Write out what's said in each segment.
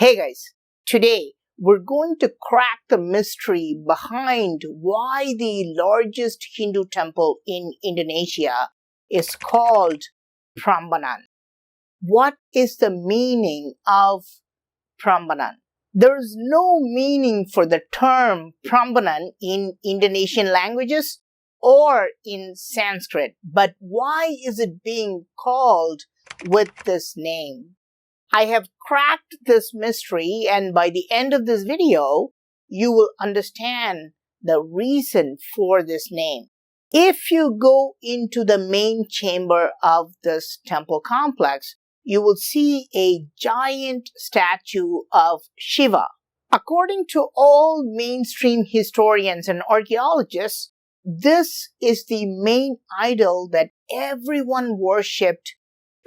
Hey guys, today we're going to crack the mystery behind why the largest Hindu temple in Indonesia is called Prambanan. What is the meaning of Prambanan? There is no meaning for the term Prambanan in Indonesian languages or in Sanskrit, but why is it being called with this name? I have cracked this mystery, and by the end of this video, you will understand the reason for this name. If you go into the main chamber of this temple complex, you will see a giant statue of Shiva. According to all mainstream historians and archaeologists, this is the main idol that everyone worshipped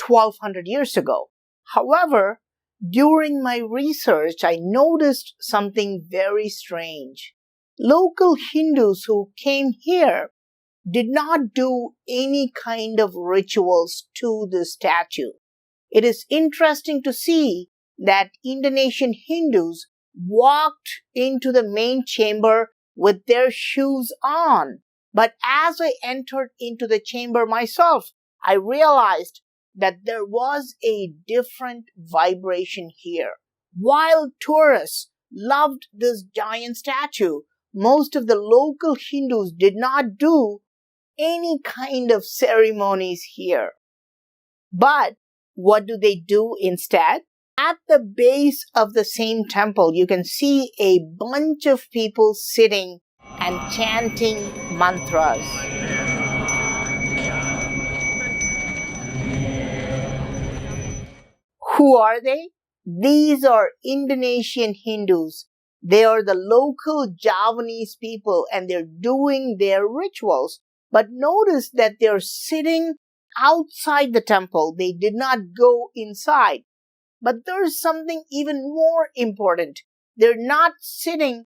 1200 years ago. However, during my research, I noticed something very strange. Local Hindus who came here did not do any kind of rituals to the statue. It is interesting to see that Indonesian Hindus walked into the main chamber with their shoes on. But as I entered into the chamber myself, I realized that there was a different vibration here. While tourists loved this giant statue, most of the local Hindus did not do any kind of ceremonies here. But what do they do instead? At the base of the same temple, you can see a bunch of people sitting and chanting mantras. Who are they? These are Indonesian Hindus. They are the local Javanese people and they're doing their rituals. But notice that they're sitting outside the temple. They did not go inside. But there's something even more important. They're not sitting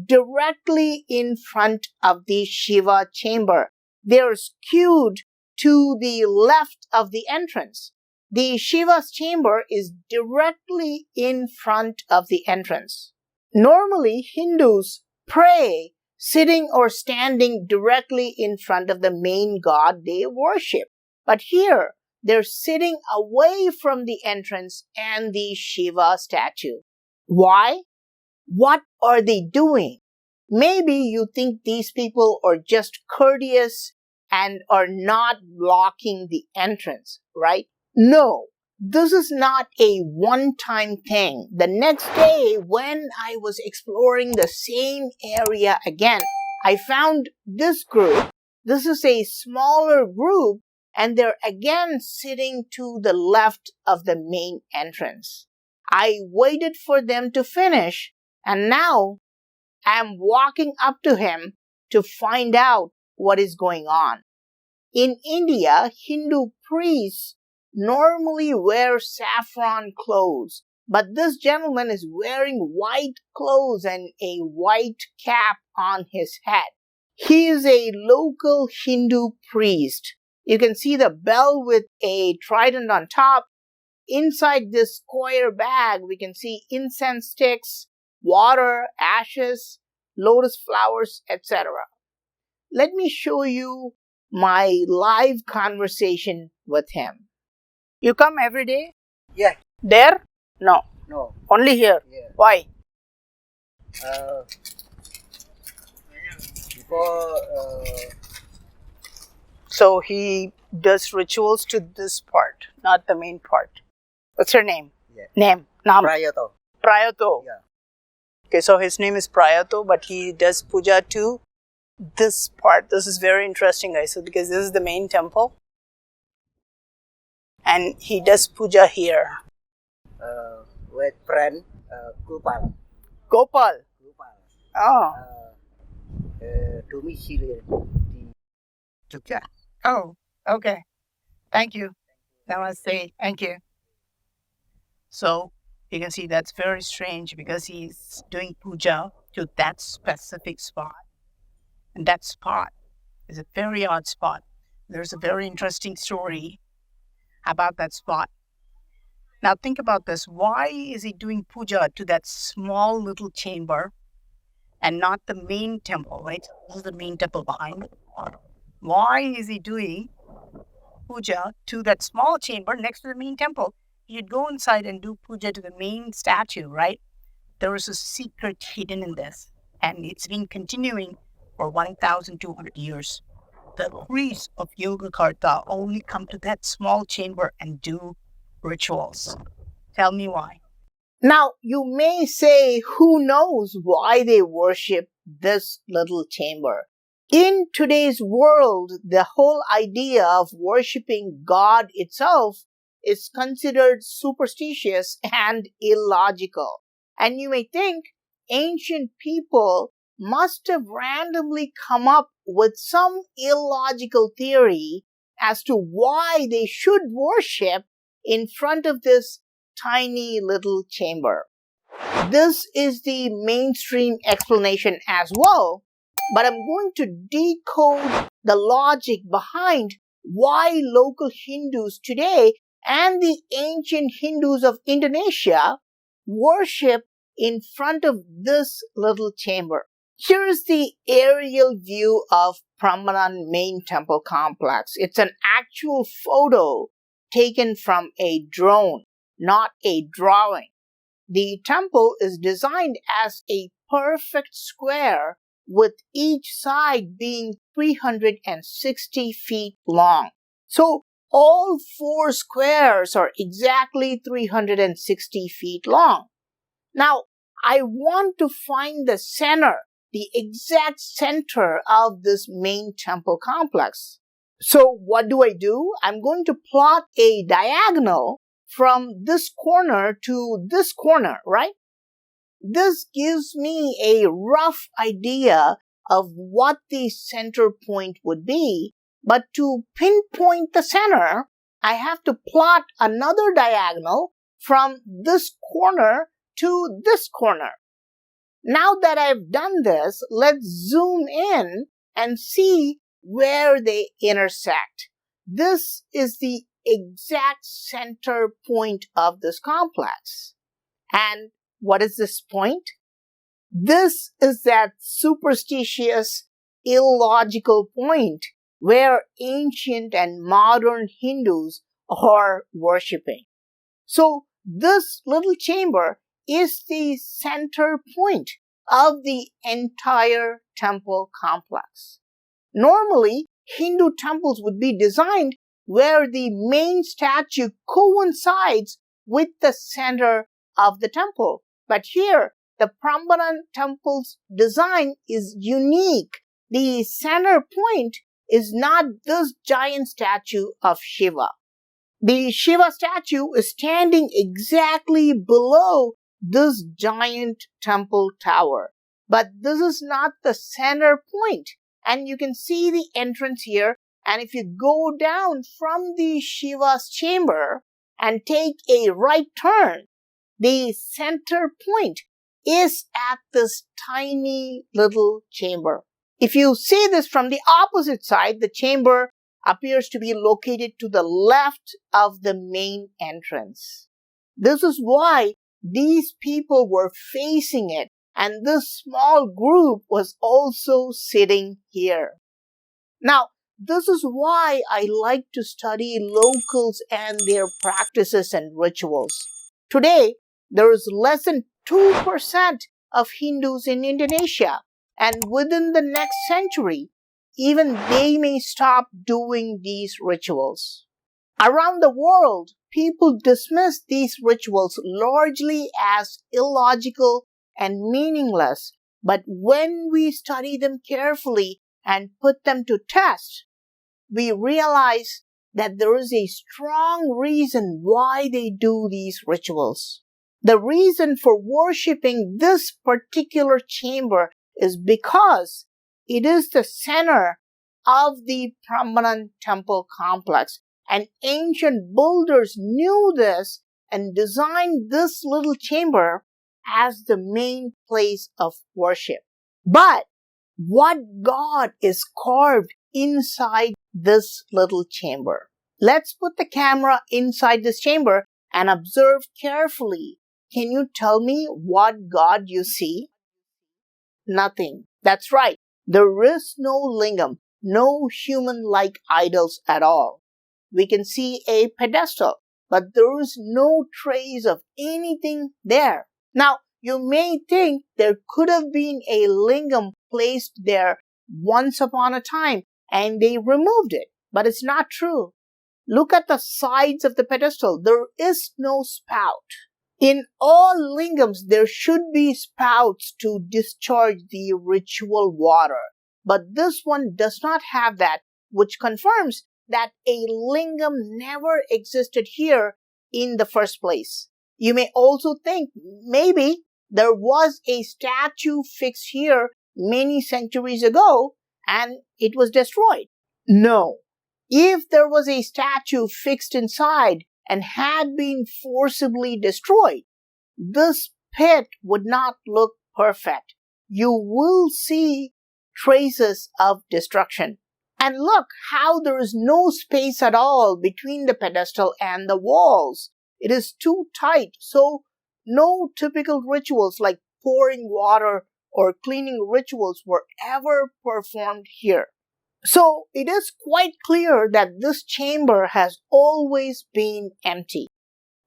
directly in front of the Shiva chamber. They're skewed to the left of the entrance. The Shiva's chamber is directly in front of the entrance. Normally, Hindus pray sitting or standing directly in front of the main god they worship. But here, they're sitting away from the entrance and the Shiva statue. Why? What are they doing? Maybe you think these people are just courteous and are not blocking the entrance, right? No, this is not a one-time thing. The next day, when I was exploring the same area again, I found this group. This is a smaller group, and they're again sitting to the left of the main entrance. I waited for them to finish, and now I'm walking up to him to find out what is going on. In India, Hindu priests normally wear saffron clothes, but this gentleman is wearing white clothes and a white cap on his head. He is a local Hindu priest. You can see the bell with a trident on top. Inside this square bag, we can see incense sticks, water, ashes, lotus flowers, etc. Let me show you my live conversation with him. You come every day? Yeah. There? No. No. Only here? Yeah. Why? Before. So he does rituals to this part, not the main part. What's your name? Yeah. Name? Naam? Prayato. Prayato. Yeah. Okay, so his name is Prayato, but he does puja to this part. This is very interesting, guys. So because this is the main temple, and he does puja here. With friend Gopal. Gopal. Gopal. Oh. Domicile di Jogja. Oh. Okay. Thank you. Namaste. Thank you. So you can see that's very strange because he's doing puja to that specific spot. And that spot is a very odd spot. There's a very interesting story about that spot. Now think about this. Why is he doing puja to that small little chamber and not the main temple, right? This is the main temple behind it. Why is he doing puja to that small chamber next to the main temple? You'd go inside and do puja to the main statue, right? There is a secret hidden in this, and it's been continuing for 1,200 years. The priests of Yogakarta only come to that small chamber and do rituals. Tell me why. Now, you may say, who knows why they worship this little chamber? In today's world, the whole idea of worshiping God itself is considered superstitious and illogical. And you may think ancient people must have randomly come up with some illogical theory as to why they should worship in front of this tiny little chamber. This is the mainstream explanation as well, but I'm going to decode the logic behind why local Hindus today and the ancient Hindus of Indonesia worship in front of this little chamber. Here is the aerial view of Prambanan main temple complex. It's an actual photo taken from a drone, not a drawing. The temple is designed as a perfect square with each side being 360 feet long. So all four squares are exactly 360 feet long. Now, I want to find the center, the exact center of this main temple complex. So what do? I'm going to plot a diagonal from this corner to this corner, right? This gives me a rough idea of what the center point would be, but to pinpoint the center, I have to plot another diagonal from this corner to this corner. Now that I've done this, let's zoom in and see where they intersect. This is the exact center point of this complex. And what is this point? This is that superstitious, illogical point where ancient and modern Hindus are worshipping. So this little chamber is the center point of the entire temple complex. Normally, Hindu temples would be designed where the main statue coincides with the center of the temple. But here, the Prambanan Temple's design is unique. The center point is not this giant statue of Shiva. The Shiva statue is standing exactly below this giant temple tower. But this is not the center point. And you can see the entrance here. And if you go down from the Shiva's chamber and take a right turn, the center point is at this tiny little chamber. If you see this from the opposite side, the chamber appears to be located to the left of the main entrance. This is why these people were facing it, and this small group was also sitting here. Now, this is why I like to study locals and their practices and rituals. Today, there is less than 2% of Hindus in Indonesia, and within the next century, even they may stop doing these rituals. Around the world, people dismiss these rituals largely as illogical and meaningless, but when we study them carefully and put them to test, we realize that there is a strong reason why they do these rituals. The reason for worshipping this particular chamber is because it is the center of the Prambanan Temple complex, and ancient builders knew this and designed this little chamber as the main place of worship. But what god is carved inside this little chamber? Let's put the camera inside this chamber and observe carefully, can you tell me what god you see? Nothing. That's right. There is no lingam, no human-like idols at all. We can see a pedestal, but there is no trace of anything there. Now, you may think there could have been a lingam placed there once upon a time and they removed it, but it's not true. Look at the sides of the pedestal. There is no spout. In all lingams, there should be spouts to discharge the ritual water. But this one does not have that, which confirms that a lingam never existed here in the first place. You may also think maybe there was a statue fixed here many centuries ago and it was destroyed. No. If there was a statue fixed inside and had been forcibly destroyed, this pit would not look perfect. You will see traces of destruction. And look how there is no space at all between the pedestal and the walls. It is too tight, so no typical rituals like pouring water or cleaning rituals were ever performed here. So it is quite clear that this chamber has always been empty.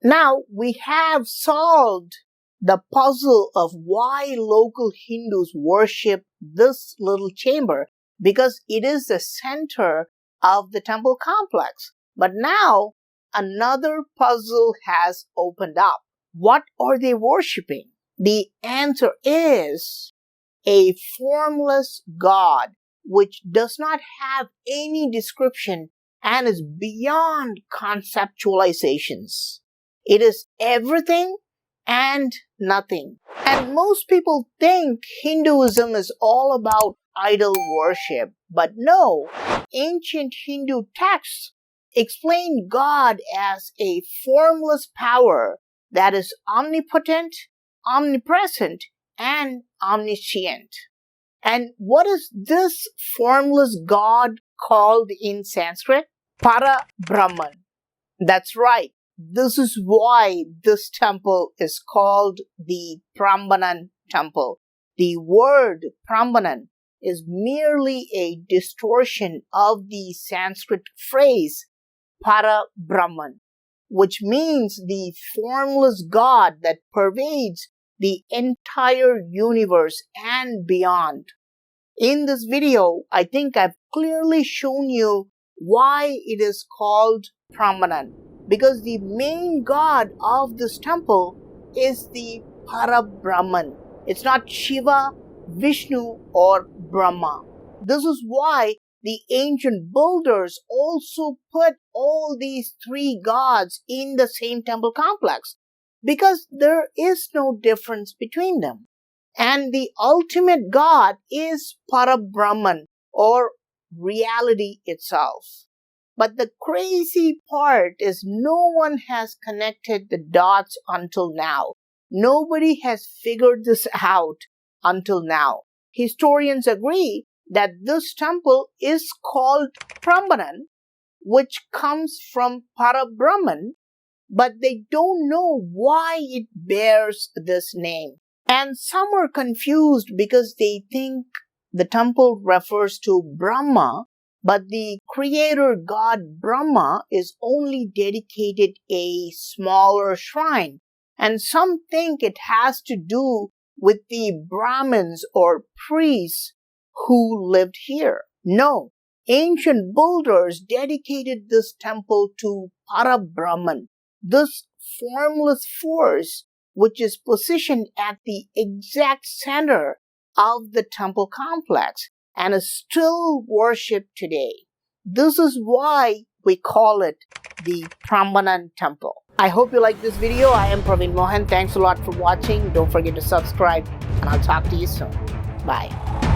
Now we have solved the puzzle of why local Hindus worship this little chamber, because it is the center of the temple complex. But now another puzzle has opened up. What are they worshipping? The answer is a formless god which does not have any description and is beyond conceptualizations. It is everything and nothing. And most people think Hinduism is all about idol worship, but no, ancient Hindu texts explain God as a formless power that is omnipotent, omnipresent, and omniscient. And what is this formless God called in Sanskrit? Para-Brahman. That's right. This is why this temple is called the Prambanan Temple. The word Prambanan is merely a distortion of the Sanskrit phrase Para-Brahman, which means the formless God that pervades the entire universe and beyond. In this video, I think I've clearly shown you why it is called Prambanan, because the main god of this temple is the Para-Brahman. It's not Shiva, Vishnu, or Brahma. This is why the ancient builders also put all these three gods in the same temple complex, because there is no difference between them. And the ultimate god is Para-Brahman, or reality itself. But the crazy part is no one has connected the dots until now. Nobody has figured this out until now. Historians agree that this temple is called Prambanan, which comes from Para-Brahman, but they don't know why it bears this name. And some are confused because they think the temple refers to Brahma, but the creator god Brahma is only dedicated a smaller shrine. And some think it has to do with the Brahmins or priests who lived here. No, ancient builders dedicated this temple to Para-Brahman, this formless force which is positioned at the exact center of the temple complex and is still worshipped today. This is why we call it the Prambanan Temple. I hope you like this video. I am PraveenMohan. Thanks a lot for watching. Don't forget to subscribe, and I'll talk to you soon. Bye.